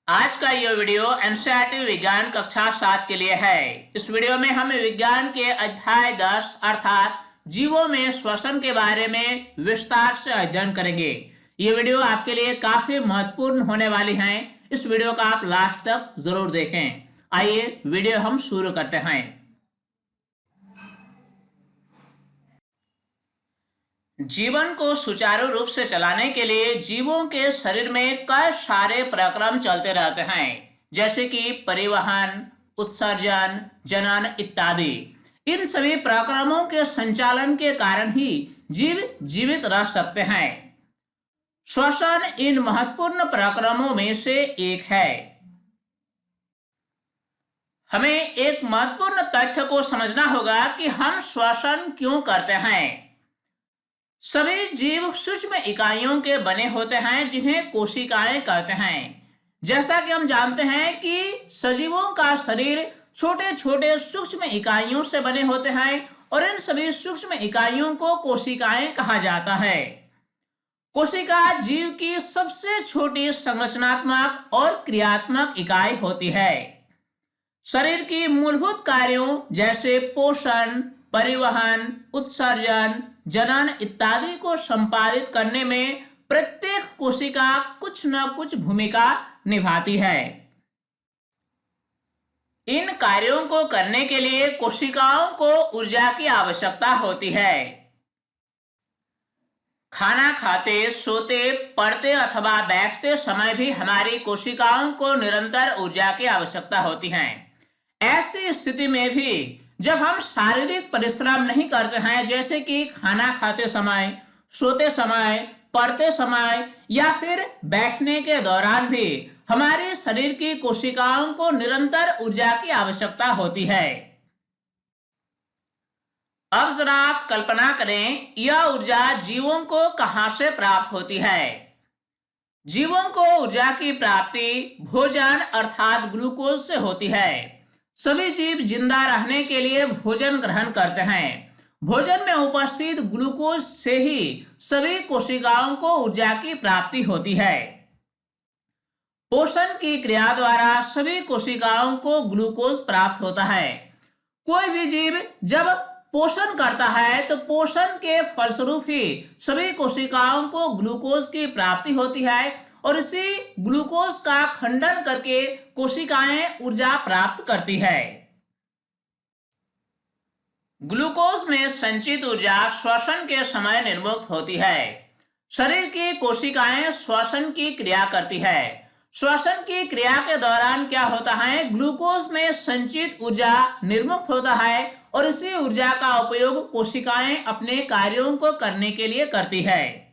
आज का ये वीडियो एनसीईआरटी विज्ञान कक्षा 7 के लिए है। इस वीडियो में हम विज्ञान के अध्याय 10 अर्थात जीवों में श्वसन के बारे में विस्तार से अध्ययन करेंगे। ये वीडियो आपके लिए काफी महत्वपूर्ण होने वाली है। इस वीडियो का आप लास्ट तक जरूर देखें। आइए वीडियो हम शुरू करते हैं। जीवन को सुचारू रूप से चलाने के लिए जीवों के शरीर में कई सारे प्रक्रम चलते रहते हैं, जैसे कि परिवहन, उत्सर्जन, जनन इत्यादि। इन सभी प्रक्रमों के संचालन के कारण ही जीव जीवित रह सकते हैं। श्वसन इन महत्वपूर्ण प्रक्रमों में से एक है। हमें एक महत्वपूर्ण तथ्य को समझना होगा कि हम श्वसन क्यों करते हैं। सभी जीव सूक्ष्म इकाइयों के बने होते हैं, जिन्हें कोशिकाएं कहते हैं। जैसा कि हम जानते हैं कि सजीवों का शरीर छोटे छोटे सूक्ष्म इकाइयों से बने होते हैं और इन सभी सूक्ष्म इकाइयों को कोशिकाएं कहा जाता है। कोशिका जीव की सबसे छोटी संरचनात्मक और क्रियात्मक इकाई होती है। शरीर की मूलभूत कार्यों जैसे पोषण, परिवहन, उत्सर्जन, जनन इत्यादि को संपादित करने में प्रत्येक कोशिका कुछ न कुछ भूमिका निभाती है। इन कार्यों को करने के लिए कोशिकाओं को ऊर्जा की आवश्यकता होती है। खाना खाते, सोते, पढ़ते अथवा बैठते समय भी हमारी कोशिकाओं को निरंतर ऊर्जा की आवश्यकता होती है। ऐसी स्थिति में भी जब हम शारीरिक परिश्रम नहीं करते हैं, जैसे कि खाना खाते समय, सोते समय, पढ़ते समय या फिर बैठने के दौरान भी हमारे शरीर की कोशिकाओं को निरंतर ऊर्जा की आवश्यकता होती है। अब जरा आप कल्पना करें, यह ऊर्जा जीवों को कहां से प्राप्त होती है। जीवों को ऊर्जा की प्राप्ति भोजन अर्थात ग्लूकोज से होती है। सभी जीव जिंदा रहने के लिए भोजन ग्रहण करते हैं। भोजन में उपस्थित ग्लूकोज से ही सभी कोशिकाओं को ऊर्जा की प्राप्ति होती है। पोषण की क्रिया द्वारा सभी कोशिकाओं को ग्लूकोज प्राप्त होता है। कोई भी जीव जब पोषण करता है तो पोषण के फलस्वरूप ही सभी कोशिकाओं को ग्लूकोज की प्राप्ति होती है और इसी ग्लूकोज का खंडन करके कोशिकाएं ऊर्जा प्राप्त करती है। ग्लूकोज में संचित ऊर्जा श्वसन के समय निर्मुक्त होती है। शरीर की कोशिकाएं श्वसन की क्रिया करती है। श्वसन की क्रिया के दौरान क्या होता है, ग्लूकोज में संचित ऊर्जा निर्मुक्त होता है और इसी ऊर्जा का उपयोग कोशिकाएं अपने कार्यों को करने के लिए करती है।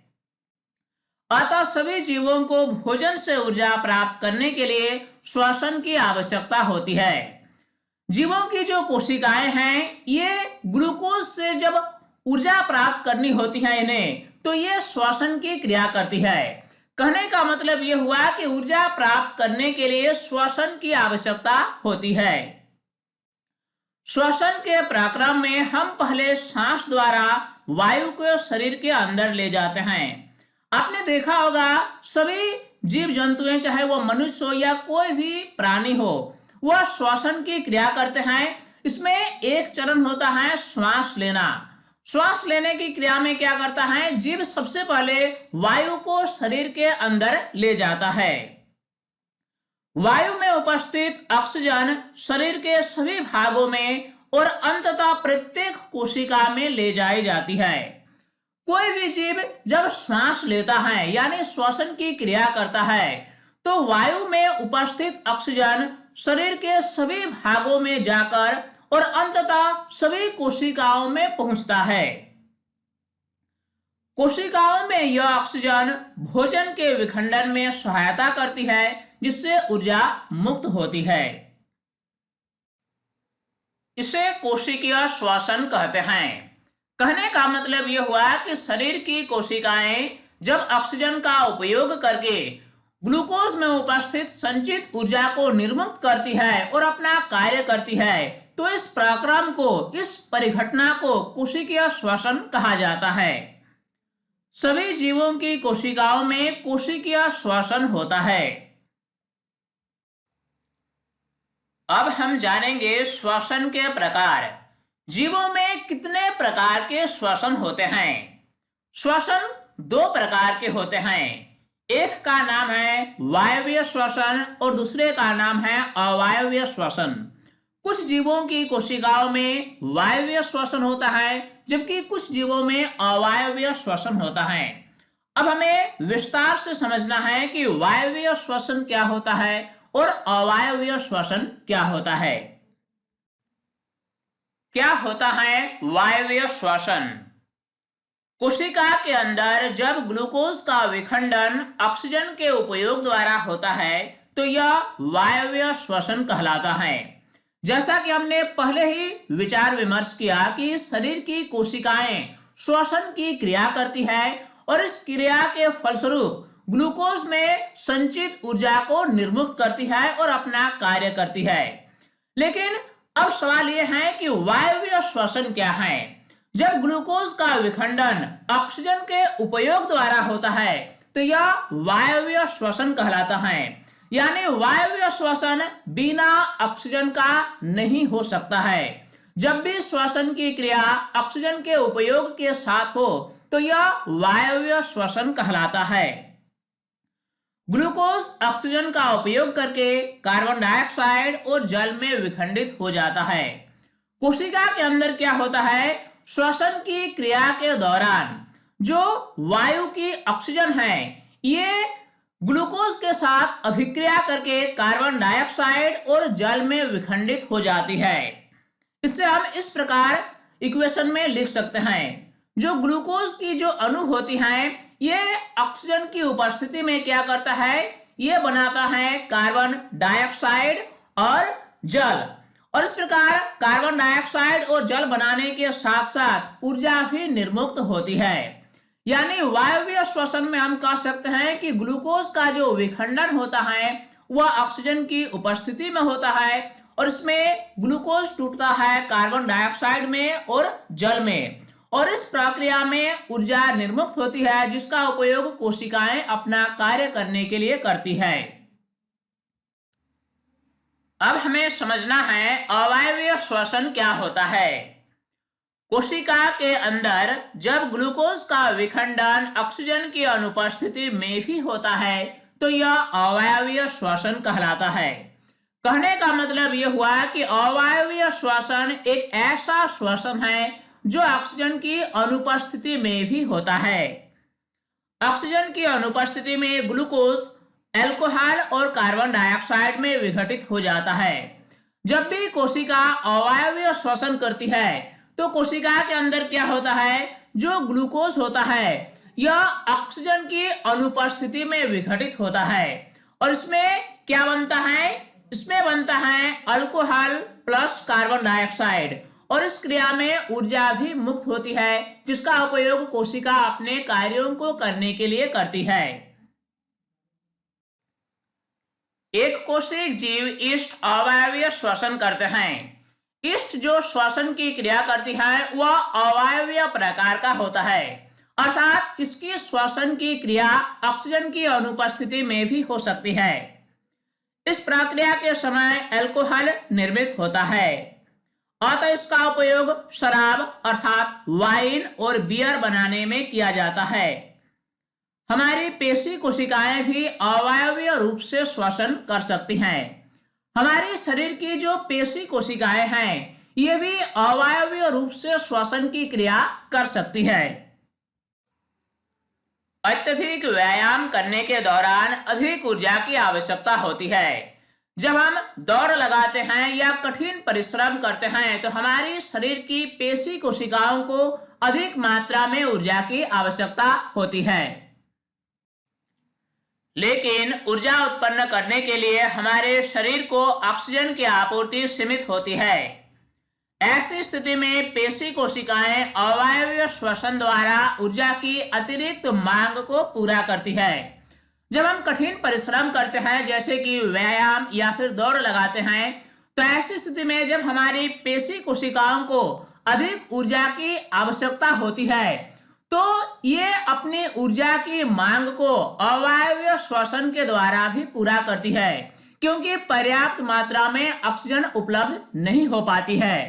अतः सभी जीवों को भोजन से ऊर्जा प्राप्त करने के लिए श्वसन की आवश्यकता होती है। जीवों की जो कोशिकाएं हैं, ये ग्लूकोज से जब ऊर्जा प्राप्त करनी होती है इन्हें, तो ये श्वसन की क्रिया करती है। कहने का मतलब ये हुआ कि ऊर्जा प्राप्त करने के लिए श्वसन की आवश्यकता होती है। श्वसन के प्रक्रम में हम पहले सांस द्वारा वायु को शरीर के अंदर ले जाते हैं। आपने देखा होगा सभी जीव जंतुएं, चाहे वो मनुष्य हो या कोई भी प्राणी हो, वह श्वसन की क्रिया करते हैं। इसमें एक चरण होता है श्वास लेना। श्वास लेने की क्रिया में क्या करता है, जीव सबसे पहले वायु को शरीर के अंदर ले जाता है। वायु में उपस्थित ऑक्सीजन शरीर के सभी भागों में और अंततः प्रत्येक कोशिका में ले जाई जाती है। कोई भी जीव जब श्वास लेता है यानी श्वसन की क्रिया करता है, तो वायु में उपस्थित ऑक्सीजन शरीर के सभी भागों में जाकर और अंततः सभी कोशिकाओं में पहुंचता है। कोशिकाओं में यह ऑक्सीजन भोजन के विखंडन में सहायता करती है, जिससे ऊर्जा मुक्त होती है। इसे कोशिकीय श्वसन कहते हैं। कहने का मतलब यह हुआ कि शरीर की कोशिकाएं जब ऑक्सीजन का उपयोग करके ग्लूकोज में उपस्थित संचित ऊर्जा को निर्मुक्त करती है और अपना कार्य करती है, तो इस प्रक्रम को, इस परिघटना को कोशिकीय श्वसन कहा जाता है। सभी जीवों की कोशिकाओं में कोशिकीय श्वसन होता है। अब हम जानेंगे श्वसन के प्रकार। जीवों में कितने प्रकार के श्वसन होते हैं? श्वसन दो प्रकार के होते हैं। एक का नाम है वायवीय श्वसन और दूसरे का नाम है अवायवीय श्वसन। कुछ जीवों की कोशिकाओं में वायवीय श्वसन होता है, जबकि कुछ जीवों में अवायवीय श्वसन होता है। अब हमें विस्तार से समझना है कि वायवीय श्वसन क्या होता है और अवायवीय श्वसन क्या होता है। क्या होता है वायवीय श्वसन? कोशिका के अंदर जब ग्लूकोज का विखंडन ऑक्सीजन के उपयोग द्वारा होता है तो यह वायवीय श्वसन कहलाता है। जैसा कि हमने पहले ही विचार विमर्श किया कि शरीर की कोशिकाएं श्वसन की क्रिया करती है और इस क्रिया के फलस्वरूप ग्लूकोज में संचित ऊर्जा को निर्मुक्त करती है और अपना कार्य करती है। लेकिन अब सवाल यह है कि वायवीय श्वसन क्या है? जब ग्लूकोज का विखंडन ऑक्सीजन के उपयोग द्वारा होता है तो यह वायवीय श्वसन कहलाता है। यानी वायवीय श्वसन बिना ऑक्सीजन का नहीं हो सकता है। जब भी श्वसन की क्रिया ऑक्सीजन के उपयोग के साथ हो तो यह वायवीय श्वसन कहलाता है। ग्लूकोज ऑक्सीजन का उपयोग करके कार्बन डाइऑक्साइड और जल में विखंडित हो जाता है। कोशिका के अंदर क्या होता है? श्वसन की क्रिया के दौरान जो वायु की ऑक्सीजन है ये ग्लूकोज के साथ अभिक्रिया करके कार्बन डाइऑक्साइड और जल में विखंडित हो जाती है। इससे हम इस प्रकार इक्वेशन में लिख सकते हैं, जो ग्लूकोज की जो अणु होती हैं ये ऑक्सीजन की उपस्थिति में क्या करता है? ये बनाता है कार्बन डाइऑक्साइड और जल, और इस प्रकार कार्बन डाइऑक्साइड और जल बनाने के साथ साथ ऊर्जा भी निर्मुक्त होती है। यानी वायवीय श्वसन में हम कह सकते हैं कि ग्लूकोज का जो विखंडन होता है वह ऑक्सीजन की उपस्थिति में होता है और इसमें ग्लूकोज टूटता है कार्बन डाइऑक्साइड में और जल में, और इस प्रक्रिया में ऊर्जा निर्मुक्त होती है जिसका उपयोग कोशिकाएं अपना कार्य करने के लिए करती है। अब हमें समझना है अवायवीय श्वसन क्या होता है। कोशिका के अंदर जब ग्लूकोज का विखंडन ऑक्सीजन की अनुपस्थिति में भी होता है तो यह अवायवीय श्वसन कहलाता है। कहने का मतलब यह हुआ कि अवायवीय श्वसन एक ऐसा श्वसन है जो ऑक्सीजन की अनुपस्थिति में भी होता है। ऑक्सीजन की अनुपस्थिति में ग्लूकोज अल्कोहल और कार्बन डाइऑक्साइड में विघटित हो जाता है। जब भी कोशिका अवायवीय श्वसन करती है तो कोशिका के अंदर क्या होता है? जो ग्लूकोज होता है यह ऑक्सीजन की अनुपस्थिति में विघटित होता है और इसमें क्या बनता है? इसमें बनता है अल्कोहल प्लस कार्बन डाइऑक्साइड, और इस क्रिया में ऊर्जा भी मुक्त होती है जिसका उपयोग कोशिका अपने कार्यों को करने के लिए करती है। एक कोशिक जीव ईस्ट अवायवीय श्वसन करते हैं। ईस्ट जो श्वसन की क्रिया करती है वह अवायवीय प्रकार का होता है, अर्थात इसकी श्वसन की क्रिया ऑक्सीजन की अनुपस्थिति में भी हो सकती है। इस प्रक्रिया के समय अल्कोहल निर्मित होता है, अतः इसका उपयोग शराब अर्थात वाइन और बियर बनाने में किया जाता है। हमारी पेशी कोशिकाएं भी अवायवीय रूप से श्वसन कर सकती हैं। हमारे शरीर की जो पेशी कोशिकाएं हैं ये भी अवायवीय रूप से श्वसन की क्रिया कर सकती है। अत्यधिक व्यायाम करने के दौरान अधिक ऊर्जा की आवश्यकता होती है। जब हम दौड़ लगाते हैं या कठिन परिश्रम करते हैं तो हमारी शरीर की पेशी कोशिकाओं को अधिक मात्रा में ऊर्जा की आवश्यकता होती है। लेकिन ऊर्जा उत्पन्न करने के लिए हमारे शरीर को ऑक्सीजन की आपूर्ति सीमित होती है। ऐसी स्थिति में पेशी कोशिकाएं अवायवीय श्वसन द्वारा ऊर्जा की अतिरिक्त मांग को पूरा करती है। जब हम कठिन परिश्रम करते हैं जैसे कि व्यायाम या फिर दौड़ लगाते हैं तो ऐसी स्थिति में जब हमारी पेशी कोशिकाओं को अधिक ऊर्जा की आवश्यकता होती है तो ये अपनी ऊर्जा की मांग को अवायवीय श्वसन के द्वारा भी पूरा करती है। क्योंकि पर्याप्त मात्रा में ऑक्सीजन उपलब्ध नहीं हो पाती है।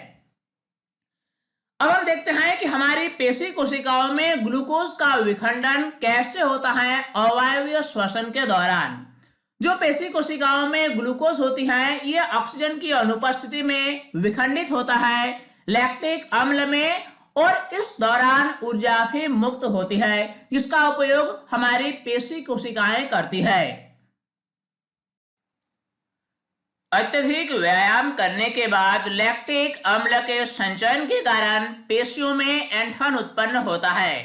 अब हम देखते हैं कि हमारी पेशी कोशिकाओं में ग्लूकोज का विखंडन कैसे होता है अवायवीय श्वसन के दौरान। जो पेशी कोशिकाओं में ग्लूकोज होती है ये ऑक्सीजन की अनुपस्थिति में विखंडित होता है लैक्टिक अम्ल में, और इस दौरान ऊर्जा भी मुक्त होती है जिसका उपयोग हमारी पेशी कोशिकाएं करती है। अत्यधिक व्यायाम करने के बाद लैक्टिक अम्ल के संचयन के कारण पेशियों में ऐंठन उत्पन्न होता है।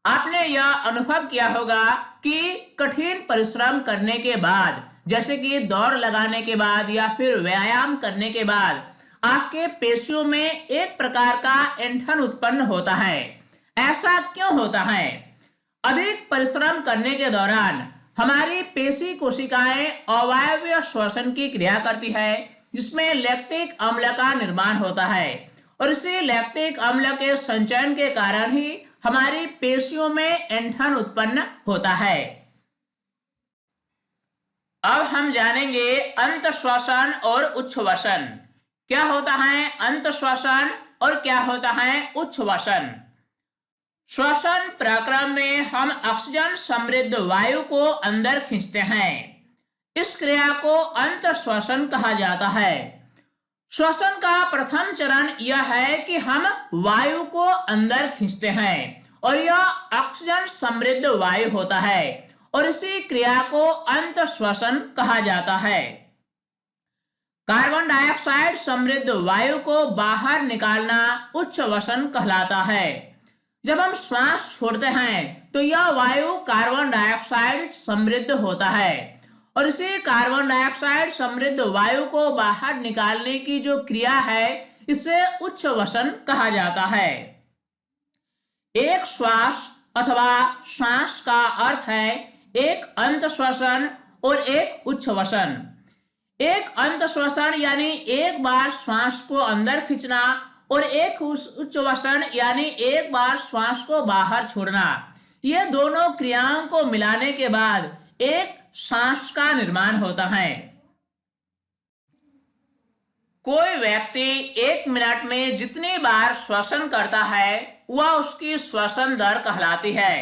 आपने यह अनुभव किया होगा कि कठिन परिश्रम करने के बाद, जैसे कि दौड़ लगाने के बाद या फिर व्यायाम करने के बाद, आपके पेशियों में एक प्रकार का ऐंठन उत्पन्न होता है। ऐसा क्यों होता है? अधिक परिश्रम करने के दौरान हमारी पेशी कोशिकाएं अवायवीय श्वसन की क्रिया करती है जिसमें लैक्टिक अम्ल का निर्माण होता है, और इसी लैक्टिक अम्ल के संचयन के कारण ही हमारी पेशियों में ऐंठन उत्पन्न होता है। अब हम जानेंगे अंतःश्वसन और उच्छ्वसन। क्या होता है अंतःश्वसन और क्या होता है उच्छ्वसन? श्वसन प्रक्रम में हम ऑक्सीजन समृद्ध वायु को अंदर खींचते हैं। इस क्रिया को अंतःश्वसन कहा जाता है। श्वसन का प्रथम चरण यह है कि हम वायु को अंदर खींचते हैं और यह ऑक्सीजन समृद्ध वायु होता है, और इसी क्रिया को अंतःश्वसन कहा जाता है। कार्बन डाइऑक्साइड समृद्ध वायु को बाहर निकालना उच्छ्वसन कहलाता है। जब हम श्वास छोड़ते हैं तो यह वायु कार्बन डाइऑक्साइड समृद्ध होता है, और इसी कार्बन डाइऑक्साइड समृद्ध वायु को बाहर निकालने की जो क्रिया है इसे उच्छ्वसन कहा जाता है। एक श्वास अथवा श्वास का अर्थ है एक अंतःश्वसन और एक उच्छ्वसन। एक अंतःश्वसन यानी एक बार श्वास को अंदर खींचना, और एक उच्छ्वसन यानी एक बार श्वास को बाहर छोड़ना। ये दोनों क्रियाओं को मिलाने के बाद एक सांस का निर्माण होता है। कोई व्यक्ति 1 मिनट में जितनी बार श्वसन करता है वह उसकी श्वसन दर कहलाती है।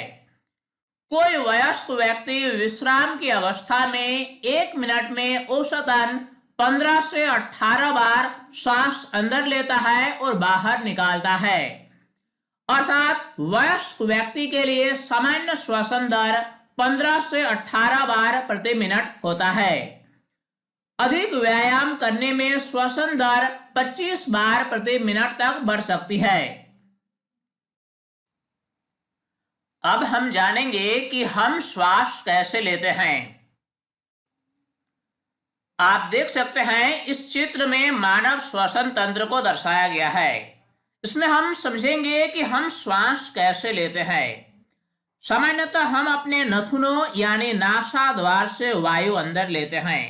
कोई वयस्क व्यक्ति विश्राम की अवस्था में 1 मिनट में औसतन 15 से 18 बार सांस अंदर लेता है और बाहर निकालता है। अर्थात वयस्क व्यक्ति के लिए सामान्य श्वसन दर 15 से 18 बार प्रति मिनट होता है। अधिक व्यायाम करने में श्वसन दर 25 बार प्रति मिनट तक बढ़ सकती है। अब हम जानेंगे कि हम श्वास कैसे लेते हैं। आप देख सकते हैं इस चित्र में मानव श्वसन तंत्र को दर्शाया गया है। इसमें हम समझेंगे कि हम श्वास कैसे लेते हैं। सामान्यतः हम अपने नथुनों यानी नासा द्वार से वायु अंदर लेते हैं।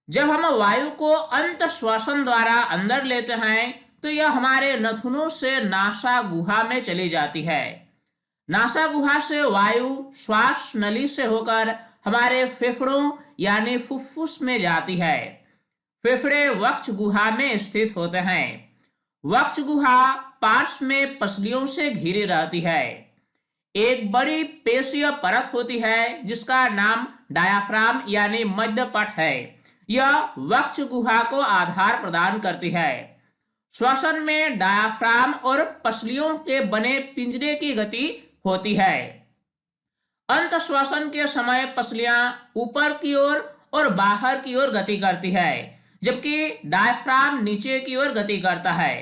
जब हम वायु को अंतःश्वसन द्वारा अंदर लेते हैं तो यह हमारे नथुनों से नासा गुहा में चली जाती है। नासा गुहा से वायु श्वास नली से होकर हमारे फेफड़ों यानी फुफ्फुस में जाती है। फेफड़े वक्ष गुहा में स्थित होते हैं। वक्ष गुहा पार्श्व में पसलियों से घिरी रहती है। एक बड़ी पेशीय परत होती है जिसका नाम डायाफ्राम यानी मध्यपट है। यह वक्ष गुहा को आधार प्रदान करती है। श्वसन में डायाफ्राम और पसलियों के बने पिंजरे की गति होती है। अंतःश्वसन के समय पसलियां ऊपर की ओर और बाहर की ओर गति करती है, जबकि डायफ्राम नीचे की ओर गति करता है।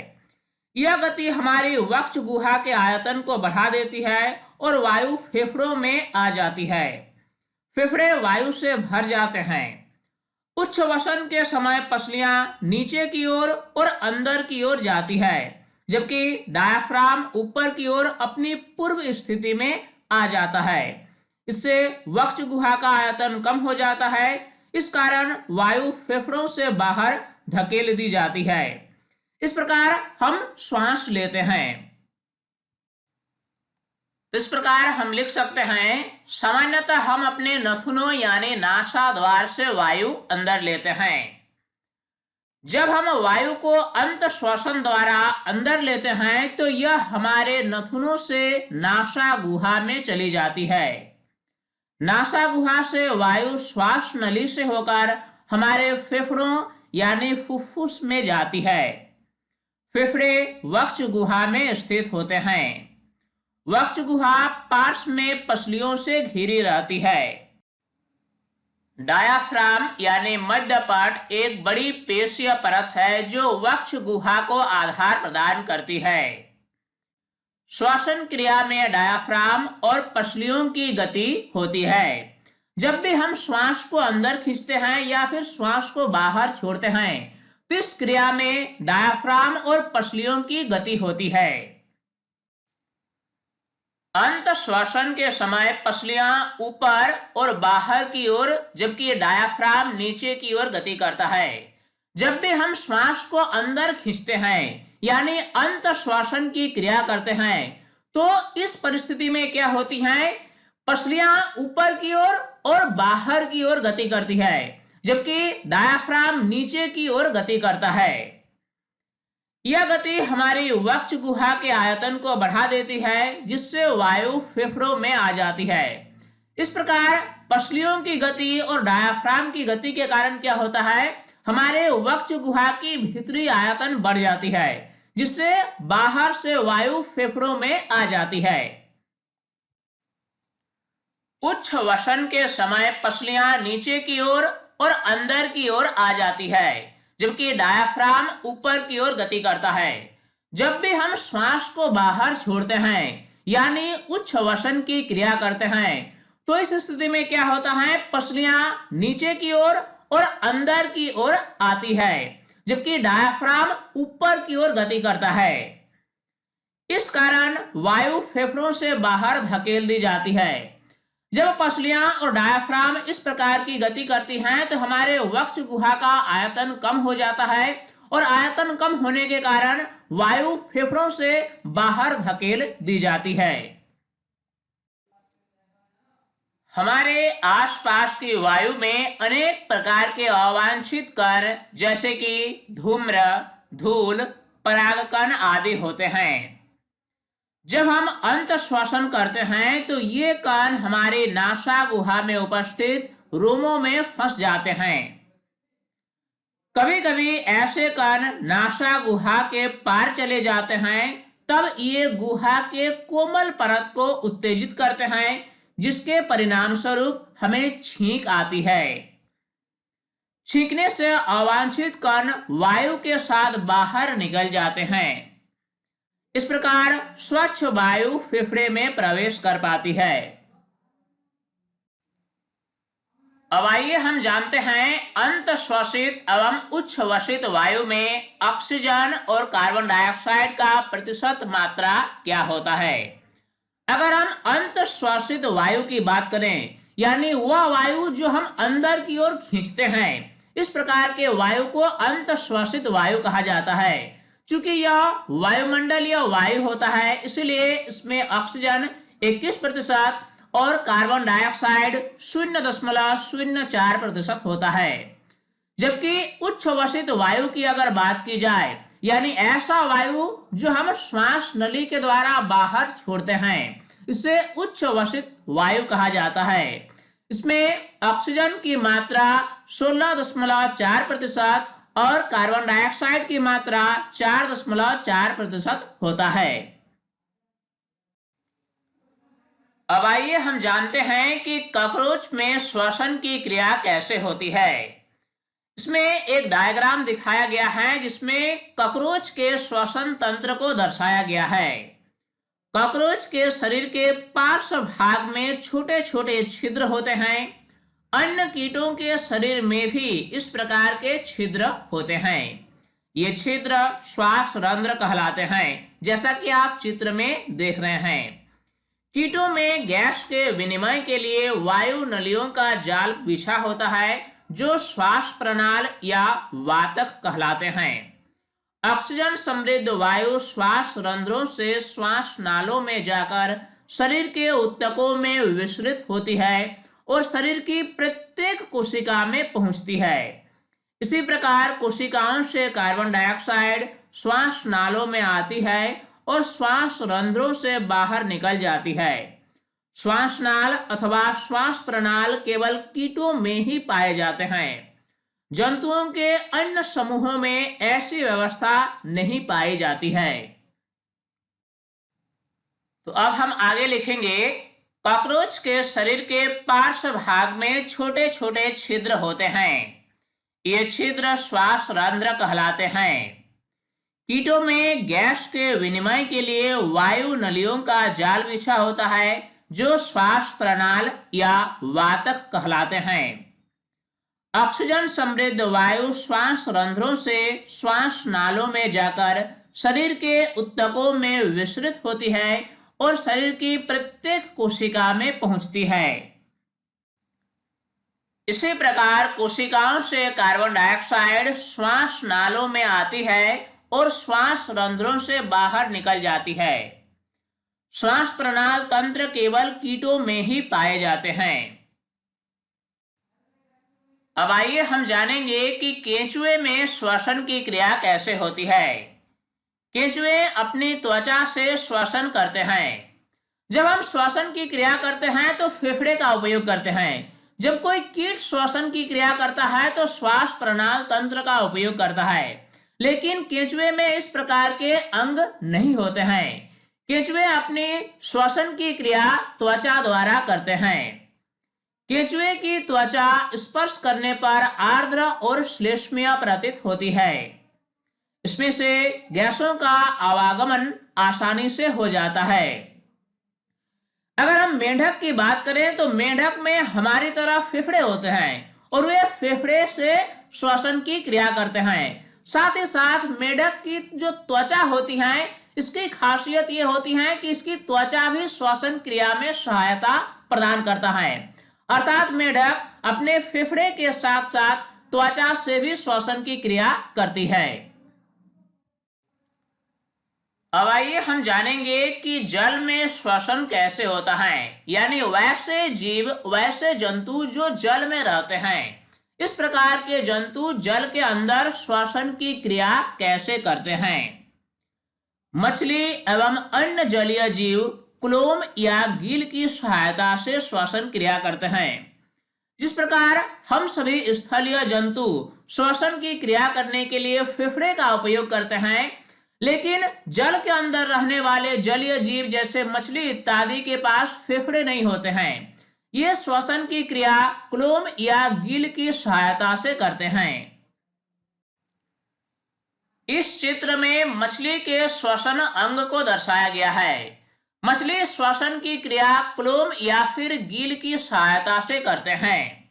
यह गति हमारी वक्ष गुहा के आयतन को बढ़ा देती है और वायु फेफड़ों में आ जाती है। फेफड़े वायु से भर जाते हैं। उच्छ्वसन के समय पसलियां नीचे की ओर और अंदर की ओर जाती है, जबकि डायफ्राम ऊपर की ओर अपनी पूर्व स्थिति में आ जाता है। इससे वक्ष गुहा का आयतन कम हो जाता है। इस कारण वायु फेफड़ों से बाहर धकेल दी जाती है। इस प्रकार हम श्वास लेते हैं। इस प्रकार हम लिख सकते हैं, सामान्यतः हम अपने नथुनों यानी नासा द्वार से वायु अंदर लेते हैं। जब हम वायु को अंत श्वसन द्वारा अंदर लेते हैं तो यह हमारे नथुनों से नासा गुहा में चली जाती है। नासा गुहा से वायु श्वास नली से होकर हमारे फेफड़ों यानी फुफ्फुस में जाती है। फेफड़े वक्ष गुहा में स्थित होते हैं। वक्ष गुहा पार्श्व में पसलियों से घिरी रहती है। डायाफ्राम यानी मध्यपट एक बड़ी पेशीय परत है जो वक्ष गुहा को आधार प्रदान करती है। श्वसन क्रिया में डायाफ्राम और पसलियों की गति होती है। जब भी हम श्वास को अंदर खींचते हैं या फिर श्वास को बाहर छोड़ते हैं तो इस क्रिया में डायाफ्राम और पसलियों की गति होती है। अंत श्वसन के समय पसलियां ऊपर और बाहर की ओर जबकि डायाफ्राम नीचे की ओर गति करता है। जब भी हम श्वास को अंदर खींचते हैं यानी अंत श्वसन की क्रिया करते हैं तो इस परिस्थिति में क्या होती है, पसलियां ऊपर की ओर और बाहर की ओर गति करती है जबकि डायाफ्राम नीचे की ओर गति करता है। यह गति हमारी वक्ष गुहा के आयतन को बढ़ा देती है जिससे वायु फेफड़ों में आ जाती है। इस प्रकार पसलियों की गति और डायाफ्राम की गति के कारण क्या होता है, हमारे वक्ष गुहा की भीतरी आयतन बढ़ जाती है जिससे बाहर से वायु फेफड़ों में आ जाती है। उच्च वसन के समय पसलियां नीचे की ओर और अंदर की ओर आ जाती है जबकि डायाफ्राम ऊपर की ओर गति करता है। जब भी हम श्वास को बाहर छोड़ते हैं यानी उच्च वसन की क्रिया करते हैं तो इस स्थिति में क्या होता है, पसलियां नीचे की ओर और अंदर की ओर आती है जबकि डायाफ्राम ऊपर की ओर गति करता है। इस कारण वायु फेफड़ों से बाहर धकेल दी जाती है। जब पसलियां और डायाफ्राम इस प्रकार की गति करती हैं तो हमारे वक्ष गुहा का आयतन कम हो जाता है और आयतन कम होने के कारण वायु फेफड़ों से बाहर धकेल दी जाती है। हमारे आसपास की वायु में अनेक प्रकार के अवांछित कण जैसे कि धूम्र, धूल, परागकण आदि होते हैं। जब हम अंत श्वसन करते हैं तो ये कण हमारे नासा गुहा में उपस्थित रोमों में फंस जाते हैं। कभी कभी ऐसे कण नासा गुहा के पार चले जाते हैं, तब ये गुहा के कोमल परत को उत्तेजित करते हैं जिसके परिणाम स्वरूप हमें छींक आती है। छींकने से अवांछित कण वायु के साथ बाहर निकल जाते हैं। इस प्रकार स्वच्छ वायु फेफड़े में प्रवेश कर पाती है। अब आइए हम जानते हैं अंत श्वसित एवं उच्च वसित वायु में ऑक्सीजन और कार्बन डाइऑक्साइड का प्रतिशत मात्रा क्या होता है। अगर हम अंत श्वसित वायु की बात करें यानी वह वायु जो हम अंदर की ओर खींचते हैं, इस प्रकार के वायु को अंत श्वसित वायु कहा जाता है। चूंकि यह वायुमंडलीय वायु होता है इसलिए इसमें ऑक्सीजन 21% और कार्बन डाइऑक्साइड 0.04% होता है। जबकि उच्च वसित वायु की अगर बात की जाए यानी ऐसा वायु जो हम श्वास नली के द्वारा बाहर छोड़ते हैं, इसे उच्च वसित वायु कहा जाता है। इसमें ऑक्सीजन की मात्रा 16.4% और कार्बन डाइऑक्साइड की मात्रा 4.4% होता है। अब आइए हम जानते हैं कि कॉकरोच में श्वसन की क्रिया कैसे होती है। इसमें एक डायग्राम दिखाया गया है जिसमें कॉकरोच के श्वसन तंत्र को दर्शाया गया है। कॉकरोच के शरीर के पार्श्व भाग में छोटे छोटे छिद्र होते हैं। अन्य कीटों के शरीर में भी इस प्रकार के छिद्र होते हैं। ये छिद्र श्वास रंध्र कहलाते हैं, जैसा कि आप चित्र में देख रहे हैं। कीटों में गैस के विनिमय के लिए वायु नलियों का जाल बिछा होता है जो श्वास प्रणाल या वातक कहलाते हैं। ऑक्सीजन समृद्ध वायु श्वास रंध्रों से श्वास नालों में जाकर शरीर के ऊतकों में विसरित होती है और शरीर की प्रत्येक कोशिका में पहुंचती है। इसी प्रकार कोशिकाओं से कार्बन डाइऑक्साइड श्वास नालों में आती है और श्वास रंध्रों से बाहर निकल जाती है। श्वास नाल अथवा श्वास प्रणाल केवल कीटों में ही पाए जाते हैं। जंतुओं के अन्य समूहों में ऐसी व्यवस्था नहीं पाई जाती है। तो अब हम आगे लिखेंगे, कॉकरोच के शरीर के पार्श्व भाग में छोटे छोटे छिद्र होते हैं। ये छिद्र श्वास रंध्र कहलाते हैं। कीटों में गैस के विनिमय के लिए वायु नलियों का जाल बिछा होता है जो श्वास प्रणाल या वातक कहलाते हैं। ऑक्सीजन समृद्ध वायु श्वास रंध्रों से श्वास नालों में जाकर शरीर के ऊतकों में विसरित होती है और शरीर की प्रत्येक कोशिका में पहुंचती है। इसी प्रकार कोशिकाओं से कार्बन डाइऑक्साइड श्वास नालों में आती है और श्वास रंध्रों से बाहर निकल जाती है। श्वास प्रणाल तंत्र केवल कीटों में ही पाए जाते हैं। अब आइए हम जानेंगे कि केंचुए में श्वसन की क्रिया कैसे होती है। केंचुए अपनी त्वचा से श्वसन करते हैं। जब हम श्वसन की क्रिया करते हैं तो फेफड़े का उपयोग करते हैं। जब कोई कीट श्वसन की क्रिया करता है तो श्वास प्रणाल तंत्र का उपयोग करता है। लेकिन केंचुए में इस प्रकार के अंग नहीं होते हैं। केंचुए अपनी श्वसन की क्रिया त्वचा द्वारा करते हैं। केंचुए की त्वचा स्पर्श करने पर आर्द्र और श्लेष्मीय प्रतीत होती है। इसमें से गैसों का आवागमन आसानी से हो जाता है। अगर हम मेंढक की बात करें तो मेंढक में हमारी तरह फेफड़े होते हैं और वे फेफड़े से श्वसन की क्रिया करते हैं। साथ ही साथ मेंढक की जो त्वचा होती है, इसकी खासियत ये होती है कि इसकी त्वचा भी श्वसन क्रिया में सहायता प्रदान करता है। अर्थात मेंढक अपने फेफड़े के साथ साथ त्वचा से भी श्वसन की क्रिया करती है। अब आइए हम जानेंगे कि जल में श्वसन कैसे होता है, यानी वैसे जीव वैसे जंतु जो जल में रहते हैं। इस प्रकार के जंतु जल के अंदर श्वसन की क्रिया कैसे करते हैं। मछली एवं अन्य जलीय जीव क्लोम या गील की सहायता से श्वसन क्रिया करते हैं। जिस प्रकार हम सभी स्थलीय जंतु श्वसन की क्रिया करने के लिए फेफड़े का उपयोग करते हैं, लेकिन जल के अंदर रहने वाले जलीय जीव जैसे मछली इत्यादि के पास फेफड़े नहीं होते हैं। ये श्वसन की क्रिया क्लोम या गील की सहायता से करते हैं। इस चित्र में मछली के श्वसन अंग को दर्शाया गया है। मछली श्वसन की क्रिया क्लोम या फिर गील की सहायता से करते हैं।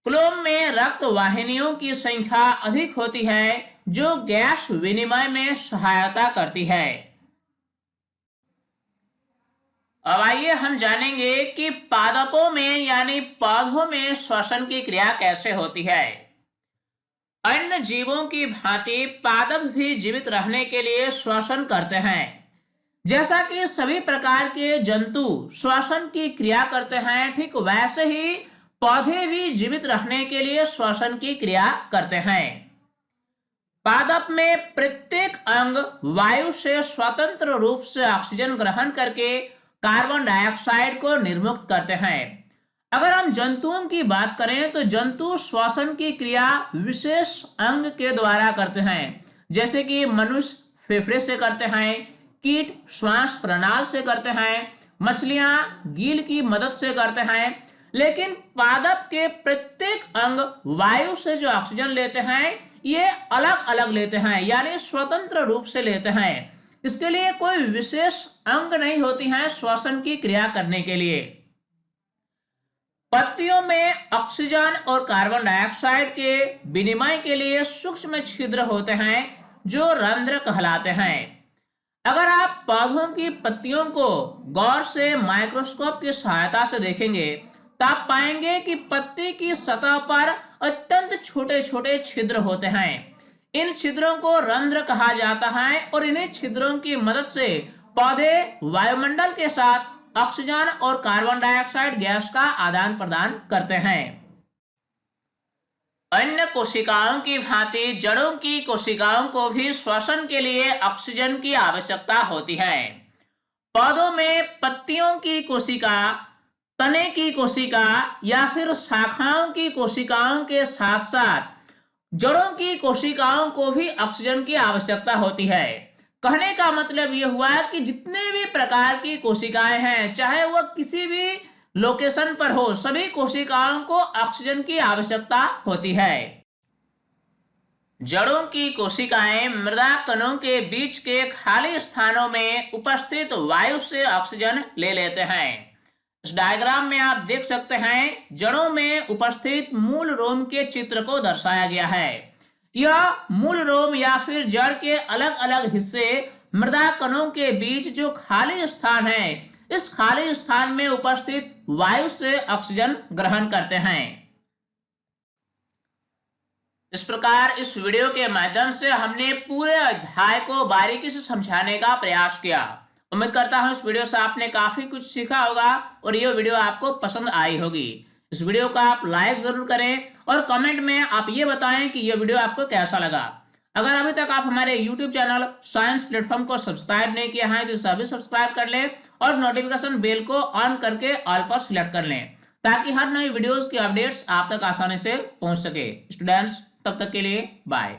क्लोम में रक्त वाहिनियों की संख्या अधिक होती है जो गैस विनिमय में सहायता करती है। अब आइए हम जानेंगे कि पादपों में यानी पौधों में श्वसन की क्रिया कैसे होती है। अन्य जीवों की भांति पादप भी जीवित रहने के लिए श्वसन करते हैं। जैसा कि सभी प्रकार के जंतु श्वसन की क्रिया करते हैं, ठीक वैसे ही पौधे भी जीवित रहने के लिए श्वसन की क्रिया करते हैं। पादप में प्रत्येक अंग वायु से स्वतंत्र रूप से ऑक्सीजन ग्रहण करके कार्बन डाइऑक्साइड को निर्मुक्त करते हैं। अगर हम जंतुओं की बात करें तो जंतु श्वसन की क्रिया विशेष अंग के द्वारा करते हैं। जैसे कि मनुष्य फेफड़े से करते हैं, कीट श्वास प्रणाल से करते हैं, मछलियां गील की मदद से करते हैं। लेकिन पादप के प्रत्येक अंग वायु से जो ऑक्सीजन लेते हैं ये अलग अलग लेते हैं, यानी स्वतंत्र रूप से लेते हैं। इसके लिए कोई विशेष अंग नहीं होती हैं श्वसन की क्रिया करने के लिए। पत्तियों में ऑक्सीजन और कार्बन डाइऑक्साइड के विनिमय के लिए सूक्ष्म छिद्र होते हैं जो रंध्र कहलाते हैं। अगर आप पौधों की पत्तियों को गौर से माइक्रोस्कोप की सहायता से देखेंगे तो आप पाएंगे कि पत्ती की सतह पर अत्यंत छोटे छोटे छिद्र होते हैं। इन छिद्रों को रंध्र कहा जाता है और इन्हीं छिद्रों की मदद से पौधे वायुमंडल के साथ ऑक्सीजन और कार्बन डाइऑक्साइड गैस का आदान प्रदान करते हैं। अन्य कोशिकाओं की भांति जड़ों की कोशिकाओं को भी श्वसन के लिए ऑक्सीजन की आवश्यकता होती है। पौधों में पत्तियों की कोशिका, तने की कोशिका या फिर शाखाओं की कोशिकाओं के साथ साथ जड़ों की कोशिकाओं को भी ऑक्सीजन की आवश्यकता होती है। कहने का मतलब यह हुआ कि जितने भी प्रकार की कोशिकाएं हैं, चाहे वह किसी भी लोकेशन पर हो, सभी कोशिकाओं को ऑक्सीजन की आवश्यकता होती है। जड़ों की कोशिकाएं मृदा कणों के बीच के खाली स्थानों में उपस्थित वायु से ऑक्सीजन ले लेते हैं। इस डायग्राम में आप देख सकते हैं जड़ों में उपस्थित मूल रोम के चित्र को दर्शाया गया है। यह मूल रोम या फिर जड़ के अलग अलग हिस्से मृदा कणों के बीच जो खाली स्थान है, इस खाली स्थान में उपस्थित वायु से ऑक्सीजन ग्रहण करते हैं। इस प्रकार इस वीडियो के माध्यम से हमने पूरे अध्याय को बारीकी से समझाने का प्रयास किया। उम्मीद करता हूं इस वीडियो से आपने काफी कुछ सीखा होगा और ये वीडियो आपको पसंद आई होगी। इस वीडियो को आप लाइक जरूर करें और कमेंट में आप ये बताएं कि यह वीडियो आपको कैसा लगा। अगर अभी तक आप हमारे YouTube चैनल साइंस प्लेटफॉर्म को सब्सक्राइब नहीं किया है तो सभी सब्सक्राइब कर लें और नोटिफिकेशन बेल को ऑन करके ऑल पर सिलेक्ट कर लें, ताकि हर नई वीडियोस की अपडेट्स आप तक आसानी से पहुंच सके। स्टूडेंट्स, तब तक के लिए बाय।